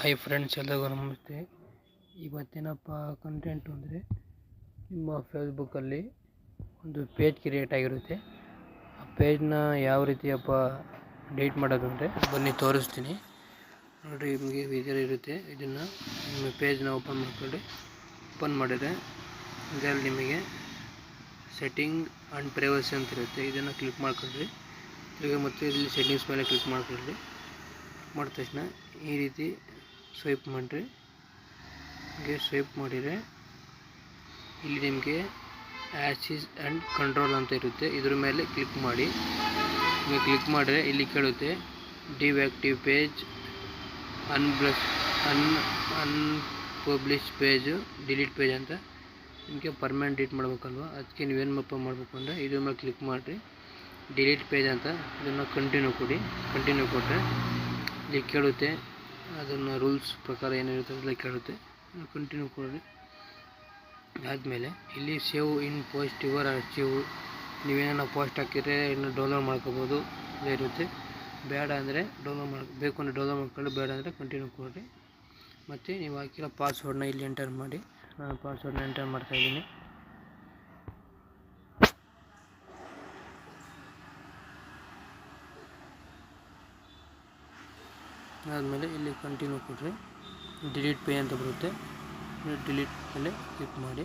Hi friends, ಎಲ್ಲರಿಗೂ ನಮಸ್ತೆ. ಇವತ್ತಿನಪ್ಪ content ಅಂದರೆ, ನಿಮ್ಮ ಫೇಸ್ಬುಕ್ಕಲ್ಲಿ ಒಂದು ಪೇಜ್ ಕ್ರಿಯೇಟ್ ಆಗಿರುತ್ತೆ. ಆ ಪೇಜ್ನ ಯಾವ ರೀತಿಯಪ್ಪ ಡಿಲೀಟ್ ಮಾಡೋದು ಅಂದರೆ ಬನ್ನಿ ತೋರಿಸ್ತೀನಿ ನೋಡಿರಿ. ನಿಮಗೆ ವಿಡಿಯೋ ಇರುತ್ತೆ, ಇದನ್ನು ನಿಮ್ಮ ಪೇಜ್ನ ಓಪನ್ ಮಾಡ್ಕೊಳ್ಳಿ. ಓಪನ್ ಮಾಡಿದರೆ ಇದರಲ್ಲಿ ನಿಮಗೆ ಸೆಟ್ಟಿಂಗ್ ಆ್ಯಂಡ್ ಪ್ರೈವಸಿ ಅಂತ ಇರುತ್ತೆ. ಇದನ್ನು ಕ್ಲಿಕ್ ಮಾಡ್ಕೊಳ್ಳಿ. ತಿರುಗಿ ಮತ್ತು ಇಲ್ಲಿ ಸೆಟ್ಟಿಂಗ್ಸ್ ಮೇಲೆ ಕ್ಲಿಕ್ ಮಾಡ್ಕೊಳ್ಳಿ. ಮಾಡಿದ ತಕ್ಷಣ ಈ ರೀತಿ ಸ್ವೈಪ್ ಮಾಡಿರಿ. ಹೀಗೆ ಸ್ವೈಪ್ ಮಾಡಿದರೆ ಇಲ್ಲಿ ನಿಮಗೆ ಆ್ಯಕ್ಸೆಸ್ ಆ್ಯಂಡ್ ಕಂಟ್ರೋಲ್ ಅಂತ ಇರುತ್ತೆ. ಇದ್ರ ಮೇಲೆ ಕ್ಲಿಕ್ ಮಾಡಿ. ನಿಮಗೆ ಕ್ಲಿಕ್ ಮಾಡಿದ್ರೆ ಇಲ್ಲಿ ಕೇಳುತ್ತೆ ಡಿಆಕ್ಟಿವ್ ಪೇಜ್, ಅನ್ಪಬ್ಲಿಷ್ ಪೇಜು, ಡಿಲೀಟ್ ಪೇಜ್ ಅಂತ. ನಿಮಗೆ ಪರ್ಮನೆಂಟ್ ಡಿಲೀಟ್ ಮಾಡಬೇಕಲ್ವ, ಅದಕ್ಕೆ ನೀವೇನು ಮಾಡಬೇಕು ಅಂದರೆ ಇದ್ರ ಮೇಲೆ ಕ್ಲಿಕ್ ಮಾಡಿರಿ. ಡಿಲೀಟ್ ಪೇಜ್ ಅಂತ ಇದನ್ನು ಕಂಟಿನ್ಯೂ ಕೊಡಿ. ಕಂಟಿನ್ಯೂ ಕೊಟ್ಟರೆ ಇಲ್ಲಿ ಕೇಳುತ್ತೆ, ಅದನ್ನು ರೂಲ್ಸ್ ಪ್ರಕಾರ ಏನಿರುತ್ತೆ ಅದೆಲ್ಲ ಕೇಳುತ್ತೆ. ಕಂಟಿನ್ಯೂ ಕೊಡಿ. ಆದಮೇಲೆ ಇಲ್ಲಿ ಸೇವ್ ಇನ್ ಪೋಸ್ಟ್ ಯುವರ್ ಅರ್ಚೀವ್, ನೀವೇನೋ ಪೋಸ್ಟ್ ಹಾಕಿದರೆ ಇನ್ನು ಡೌನ್ಲೋಡ್ ಮಾಡ್ಕೋಬೋದು ಇರುತ್ತೆ. ಬೇಡ ಅಂದರೆ ಬೇಕು ಅಂದರೆ ಡೌನ್ಲೋಡ್ ಮಾಡ್ಕೊಳ್ಳಿ, ಬೇಡ ಅಂದರೆ ಕಂಟಿನ್ಯೂ ಕೊಡಿ. ಮತ್ತು ನೀವು ಹಾಕಿರೋ ಪಾಸ್ವರ್ಡ್ನ ಇಲ್ಲಿ ಎಂಟರ್ ಮಾಡಿ. ನಾನು ಪಾಸ್ವರ್ಡ್ನ ಎಂಟರ್ ಮಾಡ್ತಾಯಿದ್ದೀನಿ. ಆದಮೇಲೆ ಇಲ್ಲಿ ಕಂಟಿನ್ಯೂ ಕೊಟ್ಟರೆ ಡಿಲೀಟ್ ಪೇ ಅಂತ ಬರುತ್ತೆ. ಡಿಲೀಟ್ ಮೇಲೆ ಕ್ಲಿಕ್ ಮಾಡಿ.